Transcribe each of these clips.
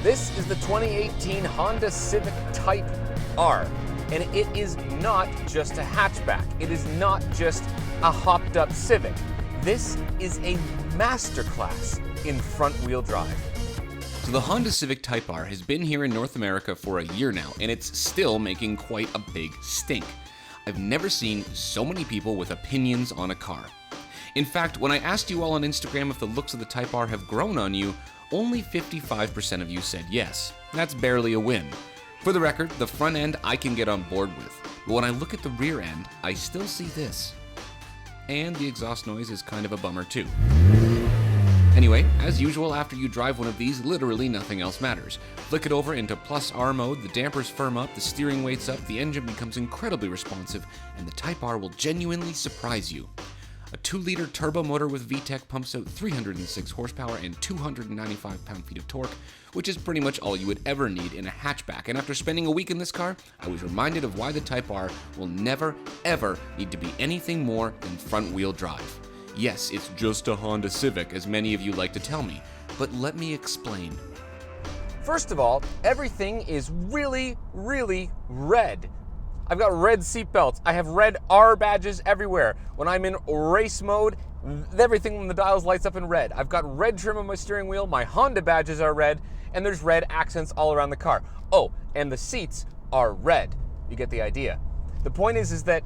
This is the 2018 Honda Civic Type R, and it is not just a hatchback. It is not just a hopped-up Civic. This is a masterclass in front-wheel drive. So the Honda Civic Type R has been here in North America for a year now, and it's still making quite a big stink. I've never seen so many people with opinions on a car. In fact, when I asked you all on Instagram if the looks of the Type R have grown on you, only 55% of you said yes. That's barely a win. For the record, the front end I can get on board with, but when I look at the rear end, I still see this. And the exhaust noise is kind of a bummer too. Anyway, as usual, after you drive one of these, literally nothing else matters. Flick it over into plus R mode, the dampers firm up, the steering weights up, the engine becomes incredibly responsive, and the Type R will genuinely surprise you. A 2-liter turbo motor with VTEC pumps out 306 horsepower and 295 pound-feet of torque, which is pretty much all you would ever need in a hatchback. And after spending a week in this car, I was reminded of why the Type R will never, ever need to be anything more than front-wheel drive. Yes, it's just a Honda Civic, as many of you like to tell me, but let me explain. First of all, everything is really, really red. I've got red seat belts. I have red R badges everywhere. When I'm in race mode, everything on the dials lights up in red. I've got red trim on my steering wheel. My Honda badges are red, and there's red accents all around the car. Oh, and the seats are red. You get the idea. The point is that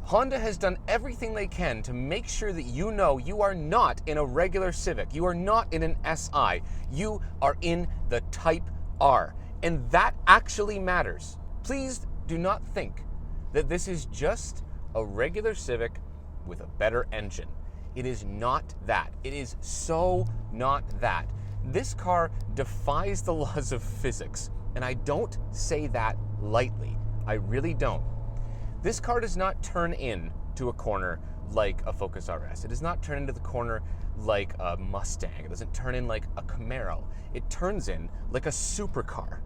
Honda has done everything they can to make sure that you know you are not in a regular Civic. You are not in an SI. You are in the Type R. And that actually matters. Please do not think that this is just a regular Civic with a better engine. It is not that. It is so not that. This car defies the laws of physics, and I don't say that lightly. I really don't. This car does not turn in to a corner like a Focus RS. It does not turn into the corner like a Mustang. It doesn't turn in like a Camaro. It turns in like a supercar.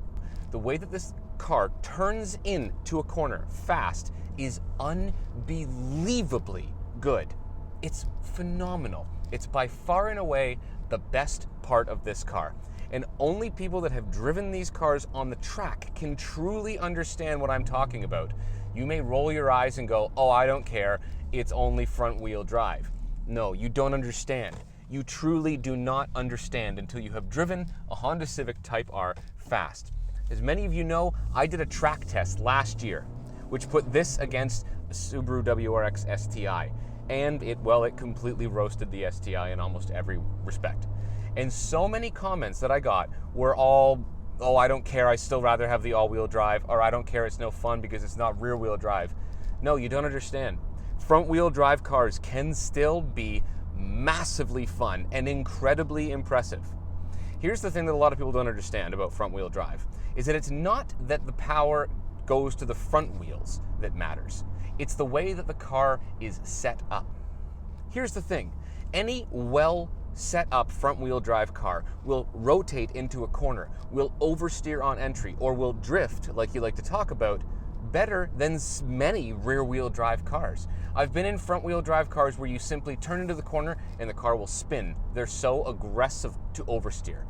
The way that this car turns into a corner fast is unbelievably good. It's phenomenal. It's by far and away the best part of this car. And only people that have driven these cars on the track can truly understand what I'm talking about. You may roll your eyes and go, oh, I don't care, it's only front-wheel drive. No, you don't understand. You truly do not understand until you have driven a Honda Civic Type R fast. As many of you know, I did a track test last year, which put this against a Subaru WRX STI. And it completely roasted the STI in almost every respect. And so many comments that I got were all, oh, I don't care, I still rather have the all-wheel drive, or I don't care, it's no fun because it's not rear-wheel drive. No, you don't understand. Front-wheel drive cars can still be massively fun and incredibly impressive. Here's the thing that a lot of people don't understand about front-wheel drive, is that it's not that the power goes to the front wheels that matters. It's the way that the car is set up. Here's the thing. Any well set up front-wheel drive car will rotate into a corner, will oversteer on entry, or will drift, like you like to talk about, better than many rear-wheel drive cars. I've been in front-wheel drive cars where you simply turn into the corner and the car will spin. They're so aggressive to oversteer.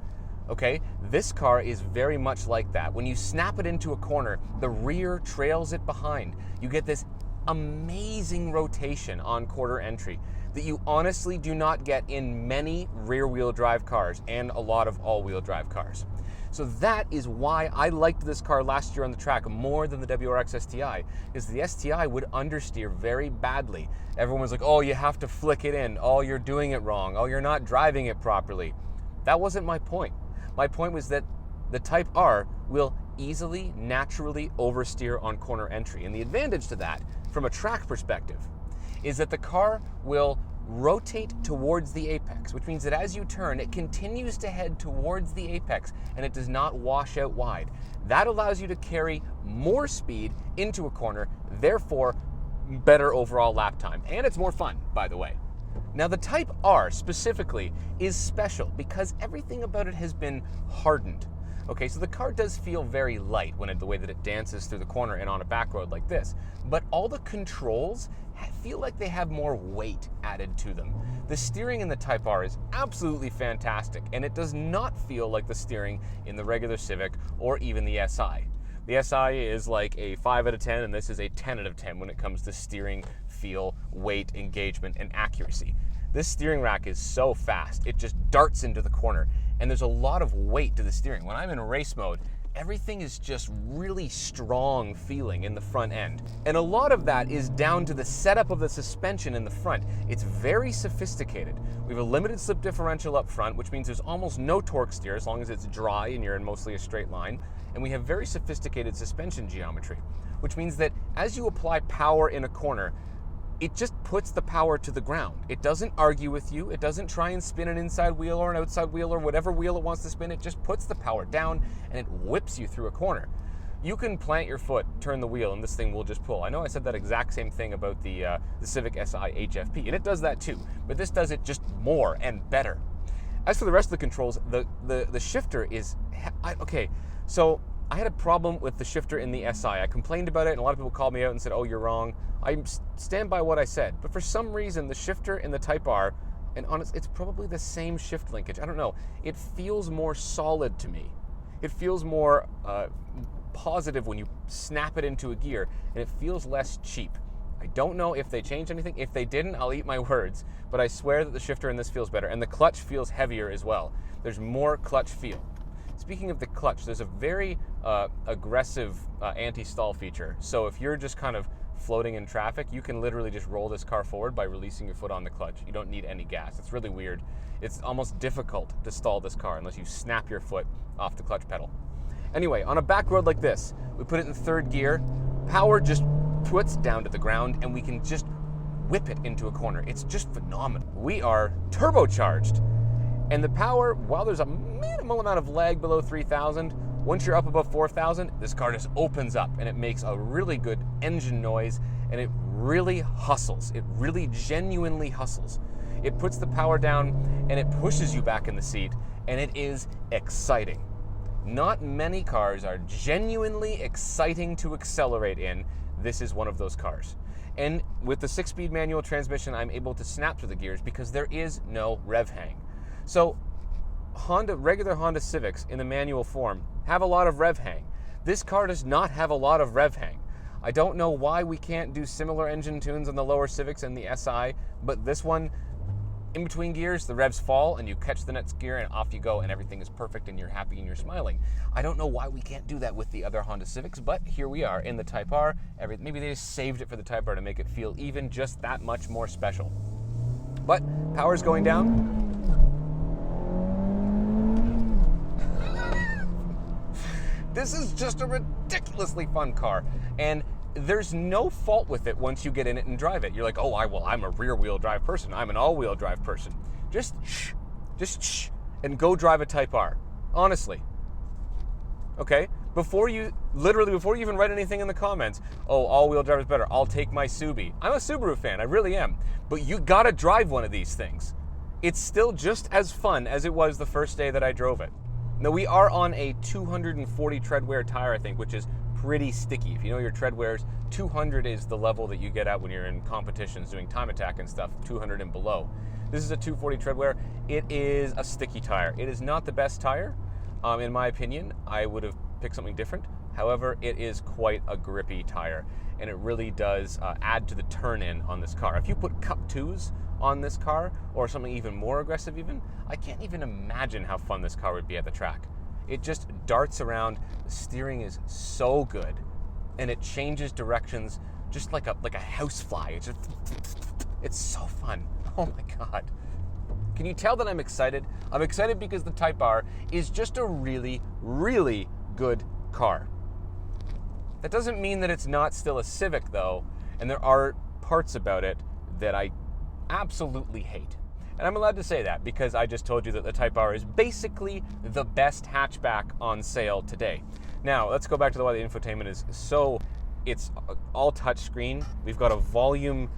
Okay, this car is very much like that. When you snap it into a corner, the rear trails it behind. You get this amazing rotation on quarter entry that you honestly do not get in many rear-wheel drive cars and a lot of all-wheel drive cars. So that is why I liked this car last year on the track more than the WRX STI, because the STI would understeer very badly. Everyone was like, oh, you have to flick it in. Oh, you're doing it wrong. Oh, you're not driving it properly. That wasn't my point. My point was that the Type R will easily, naturally oversteer on corner entry. And the advantage to that, from a track perspective, is that the car will rotate towards the apex, which means that as you turn, it continues to head towards the apex and it does not wash out wide. That allows you to carry more speed into a corner, therefore better overall lap time. And it's more fun, by the way. Now the Type R specifically is special because everything about it has been hardened. Okay, so the car does feel very light the way that it dances through the corner and on a back road like this. But all the controls feel like they have more weight added to them. The steering in the Type R is absolutely fantastic, and it does not feel like the steering in the regular Civic or even the SI. The SI is like a 5 out of 10, and this is a 10 out of 10 when it comes to steering, feel, weight, engagement, and accuracy. This steering rack is so fast, it just darts into the corner, and there's a lot of weight to the steering. When I'm in race mode, everything is just really strong feeling in the front end. And a lot of that is down to the setup of the suspension in the front. It's very sophisticated. We have a limited slip differential up front, which means there's almost no torque steer as long as it's dry and you're in mostly a straight line. And we have very sophisticated suspension geometry, which means that as you apply power in a corner, it just puts the power to the ground. It doesn't argue with you. It doesn't try and spin an inside wheel or an outside wheel or whatever wheel it wants to spin. It just puts the power down and it whips you through a corner. You can plant your foot, turn the wheel, and this thing will just pull. I know I said that exact same thing about the Civic Si HFP, and it does that too, but this does it just more and better. As for the rest of the controls, the shifter is, okay, so I had a problem with the shifter in the SI. I complained about it, and a lot of people called me out and said, oh, you're wrong. I stand by what I said. But for some reason, the shifter in the Type R, and honestly, it's probably the same shift linkage. I don't know. It feels more solid to me. It feels more positive when you snap it into a gear, and it feels less cheap. I don't know if they changed anything. If they didn't, I'll eat my words. But I swear that the shifter in this feels better, and the clutch feels heavier as well. There's more clutch feel. Speaking of the clutch, there's a very aggressive anti-stall feature. So if you're just kind of floating in traffic, you can literally just roll this car forward by releasing your foot on the clutch. You don't need any gas. It's really weird. It's almost difficult to stall this car unless you snap your foot off the clutch pedal. Anyway, on a back road like this, we put it in third gear, power just puts down to the ground, and we can just whip it into a corner. It's just phenomenal. We are turbocharged. And the power, while there's a minimal amount of lag below 3,000, once you're up above 4,000, this car just opens up and it makes a really good engine noise, and it really hustles. It really genuinely hustles. It puts the power down and it pushes you back in the seat, and it is exciting. Not many cars are genuinely exciting to accelerate in. This is one of those cars. And with the 6-speed manual transmission, I'm able to snap through the gears because there is no rev hang. So regular Honda Civics in the manual form have a lot of rev hang. This car does not have a lot of rev hang. I don't know why we can't do similar engine tunes on the lower Civics and the SI, but this one, in between gears, the revs fall and you catch the next gear and off you go, and everything is perfect and you're happy and you're smiling. I don't know why we can't do that with the other Honda Civics, but here we are in the Type R. Maybe they just saved it for the Type R to make it feel even just that much more special. But power's going down. This is just a ridiculously fun car, and there's no fault with it once you get in it and drive it. You're like, oh, I'm a rear-wheel drive person. I'm an all-wheel drive person. Just shh, and go drive a Type R. Honestly. Okay? Before you even write anything in the comments, oh, all-wheel drive is better, I'll take my Subi. I'm a Subaru fan, I really am. But you gotta drive one of these things. It's still just as fun as it was the first day that I drove it. Now, we are on a 240 tread wear tire, I think, which is pretty sticky. If you know your tread wears, 200 is the level that you get at when you're in competitions doing time attack and stuff, 200 and below. This is a 240 tread wear. It is a sticky tire. It is not the best tire, in my opinion. I would have picked something different. However, it is quite a grippy tire, and it really does add to the turn-in on this car. If you put Cup 2s on this car, or something even more aggressive even, I can't even imagine how fun this car would be at the track. It just darts around, the steering is so good, and it changes directions just like a housefly. It's so fun. Oh my God. Can you tell that I'm excited? I'm excited because the Type R is just a really, really good car. That doesn't mean that it's not still a Civic though, and there are parts about it that I absolutely hate. And I'm allowed to say that because I just told you that the Type R is basically the best hatchback on sale today. Now, let's go back to why the infotainment is it's all touchscreen. We've got a volume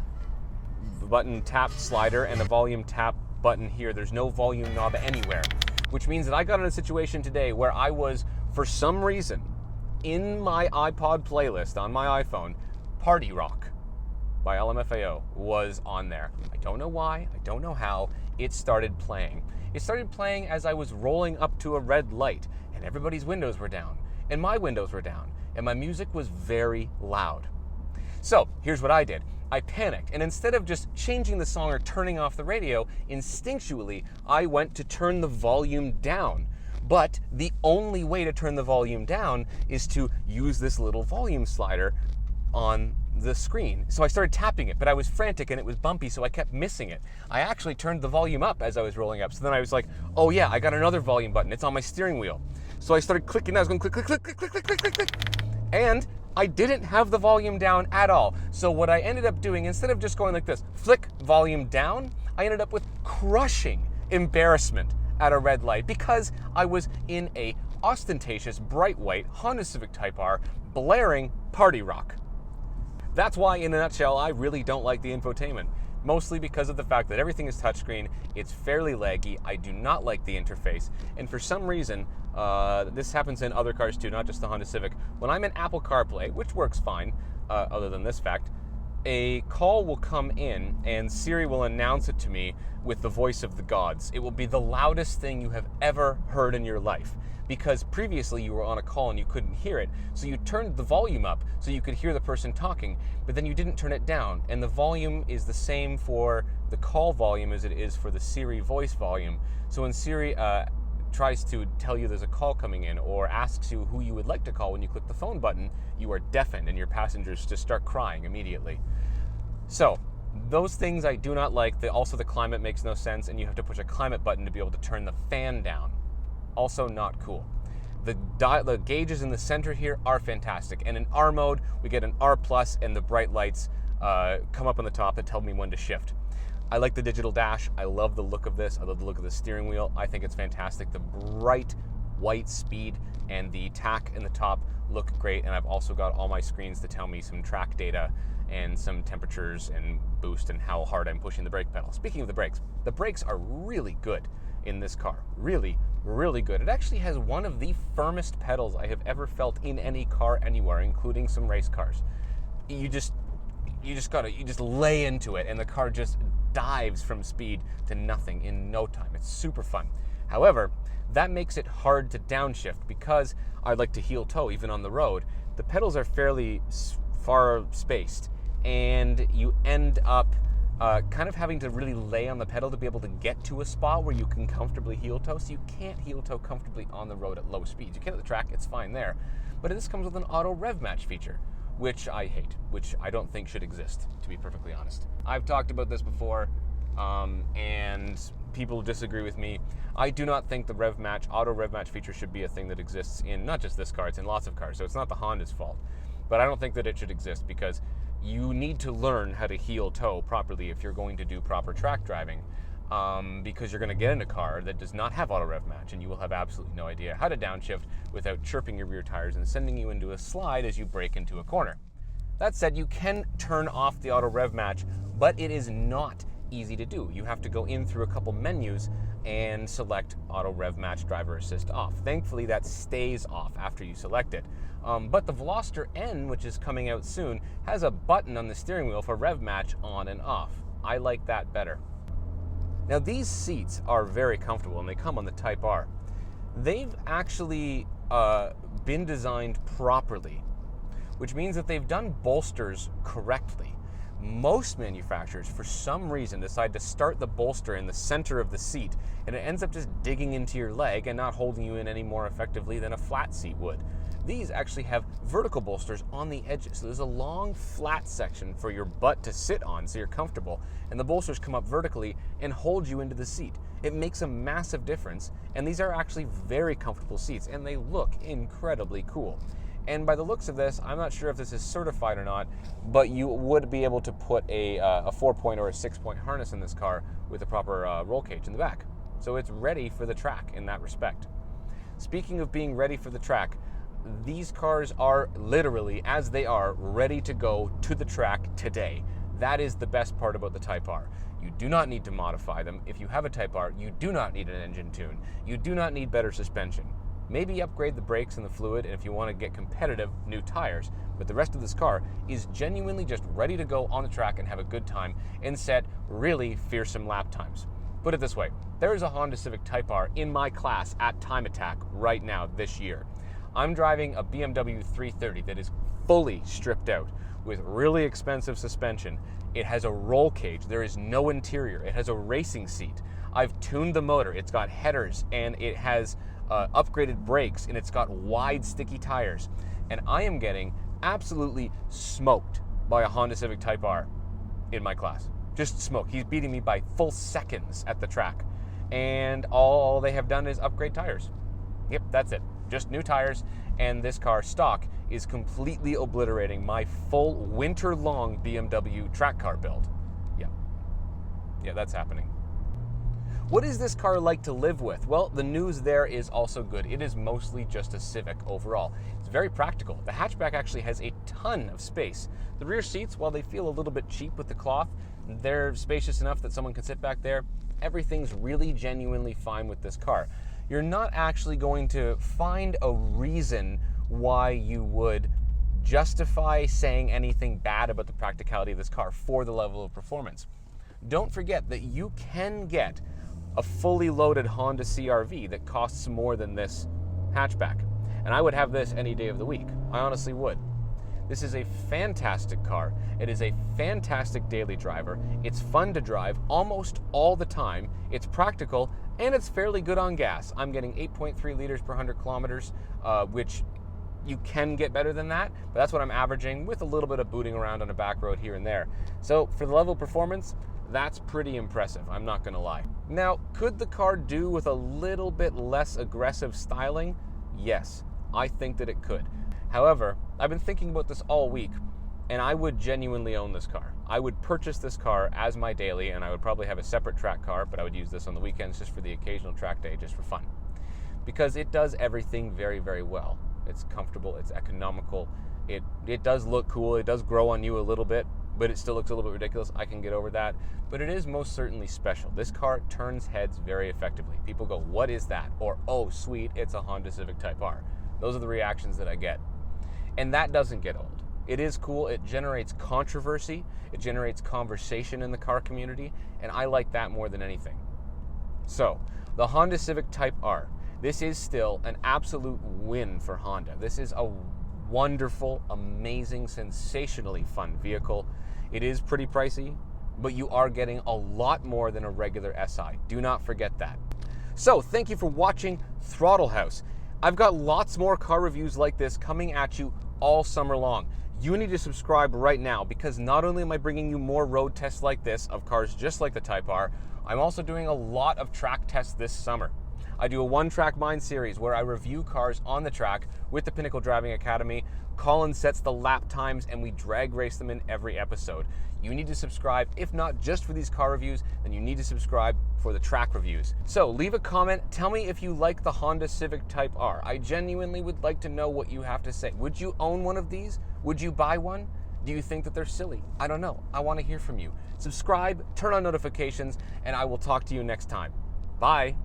button tap slider and a volume tap button here. There's no volume knob anywhere. which means that I got in a situation today where I was, for some reason, in my iPod playlist on my iPhone, Party Rock by LMFAO was on there. I don't know why, I don't know how, it started playing. It started playing as I was rolling up to a red light, and everybody's windows were down, and my windows were down, and my music was very loud. So, here's what I did. I panicked, and instead of just changing the song or turning off the radio, instinctually, I went to turn the volume down. But the only way to turn the volume down is to use this little volume slider on the screen. So I started tapping it, but I was frantic and it was bumpy, so I kept missing it. I actually turned the volume up as I was rolling up. So then I was like, oh yeah, I got another volume button. It's on my steering wheel. So I started clicking. I was going click, click, click, click, click, click, click, click, click. And I didn't have the volume down at all. So what I ended up doing, instead of just going like this, flick volume down, I ended up with crushing embarrassment at a red light because I was in a ostentatious bright white Honda Civic Type R blaring Party Rock. That's why, in a nutshell, I really don't like the infotainment. Mostly because of the fact that everything is touchscreen, it's fairly laggy, I do not like the interface, and for some reason, this happens in other cars too, not just the Honda Civic. When I'm in Apple CarPlay, which works fine, other than this fact, a call will come in and Siri will announce it to me with the voice of the gods. It will be the loudest thing you have ever heard in your life. Because previously you were on a call and you couldn't hear it, so you turned the volume up so you could hear the person talking, but then you didn't turn it down, and the volume is the same for the call volume as it is for the Siri voice volume. So when Siri tries to tell you there's a call coming in or asks you who you would like to call when you click the phone button, you are deafened and your passengers just start crying immediately. So those things I do not like. Also the climate makes no sense, and you have to push a climate button to be able to turn the fan down. Also not cool. The gauges in the center here are fantastic, and in R mode we get an R+, and the bright lights come up on the top that tell me when to shift. I like the digital dash. I love the look of this. I love the look of the steering wheel. I think it's fantastic. The bright white speed and the tack in the top look great, and I've also got all my screens to tell me some track data and some temperatures and boost and how hard I'm pushing the brake pedal. Speaking of the brakes are really good in this car. Really, really good. It actually has one of the firmest pedals I have ever felt in any car anywhere, including some race cars. You just lay into it and the car just dives from speed to nothing in no time. It's super fun. However, that makes it hard to downshift because I like to heel toe even on the road. The pedals are fairly far spaced, and you end up kind of having to really lay on the pedal to be able to get to a spot where you can comfortably heel toe. So you can't heel toe comfortably on the road at low speeds. You can at the track, it's fine there. But this comes with an auto rev match feature, which I hate, which I don't think should exist, to be perfectly honest. I've talked about this before, and people disagree with me. I do not think the auto rev match feature should be a thing that exists in not just this car, it's in lots of cars, so it's not the Honda's fault. But I don't think that it should exist because you need to learn how to heel toe properly if you're going to do proper track driving, because you're going to get in a car that does not have auto rev match, and you will have absolutely no idea how to downshift without chirping your rear tires and sending you into a slide as you brake into a corner. That said, you can turn off the auto rev match, but it is not easy to do. You have to go in through a couple menus and select auto rev match driver assist off. Thankfully that stays off after you select it. But the Veloster N, which is coming out soon, has a button on the steering wheel for rev match on and off. I like that better. Now these seats are very comfortable and they come on the Type R. They've actually been designed properly, which means that they've done bolsters correctly. Most manufacturers, for some reason, decide to start the bolster in the center of the seat, and it ends up just digging into your leg and not holding you in any more effectively than a flat seat would. These actually have vertical bolsters on the edges, so there's a long flat section for your butt to sit on so you're comfortable, and the bolsters come up vertically and hold you into the seat. It makes a massive difference, and these are actually very comfortable seats, and they look incredibly cool. And by the looks of this, I'm not sure if this is certified or not, but you would be able to put a 4-point or a 6-point harness in this car with a proper roll cage in the back. So it's ready for the track in that respect. Speaking of being ready for the track, these cars are literally, as they are, ready to go to the track today. That is the best part about the Type R. You do not need to modify them. If you have a Type R, you do not need an engine tune. You do not need better suspension. Maybe upgrade the brakes and the fluid, and if you want to get competitive, new tires. But the rest of this car is genuinely just ready to go on the track and have a good time and set really fearsome lap times. Put it this way, there is a Honda Civic Type R in my class at Time Attack right now this year. I'm driving a BMW 330 that is fully stripped out with really expensive suspension. It has a roll cage, there is no interior, it has a racing seat. I've tuned the motor, it's got headers, and it has upgraded brakes, and it's got wide sticky tires. And I am getting absolutely smoked by a Honda Civic Type R in my class. Just smoked. He's beating me by full seconds at the track. And all they have done is upgrade tires. Yep, that's it. Just new tires, and this car stock is completely obliterating my full winter-long BMW track car build. Yeah, that's happening. What is this car like to live with? Well, the news there is also good. It is mostly just a Civic overall. It's very practical. The hatchback actually has a ton of space. The rear seats, while they feel a little bit cheap with the cloth, they're spacious enough that someone can sit back there. Everything's really genuinely fine with this car. You're not actually going to find a reason why you would justify saying anything bad about the practicality of this car for the level of performance. Don't forget that you can get a fully loaded Honda CR-V that costs more than this hatchback. And I would have this any day of the week. I honestly would. This is a fantastic car. It is a fantastic daily driver. It's fun to drive almost all the time. It's practical, and it's fairly good on gas. I'm getting 8.3 liters per 100 kilometers, which you can get better than that, but that's what I'm averaging with a little bit of booting around on a back road here and there. So for the level of performance, that's pretty impressive, I'm not gonna lie. Now, could the car do with a little bit less aggressive styling? Yes, I think that it could. However, I've been thinking about this all week, and I would genuinely own this car. I would purchase this car as my daily, and I would probably have a separate track car, but I would use this on the weekends just for the occasional track day, just for fun. Because it does everything very, very well. It's comfortable, it's economical, it does look cool, it does grow on you a little bit, but it still looks a little bit ridiculous. I can get over that, but it is most certainly special. This car turns heads very effectively. People go, what is that? Or, oh, sweet, it's a Honda Civic Type R. Those are the reactions that I get. And that doesn't get old. It is cool, it generates controversy, it generates conversation in the car community, and I like that more than anything. So, the Honda Civic Type R. This is still an absolute win for Honda. This is a wonderful, amazing, sensationally fun vehicle. It is pretty pricey, but you are getting a lot more than a regular SI. Do not forget that. So, thank you for watching Throttle House. I've got lots more car reviews like this coming at you all summer long. You need to subscribe right now, because not only am I bringing you more road tests like this of cars just like the Type R, I'm also doing a lot of track tests this summer. I do a One Track Mind series where I review cars on the track with the Pinnacle Driving Academy. Colin sets the lap times and we drag race them in every episode. You need to subscribe, if not just for these car reviews, then you need to subscribe for the track reviews. So leave a comment, tell me if you like the Honda Civic Type R. I genuinely would like to know what you have to say. Would you own one of these? Would you buy one? Do you think that they're silly? I don't know. I want to hear from you. Subscribe, turn on notifications, and I will talk to you next time. Bye.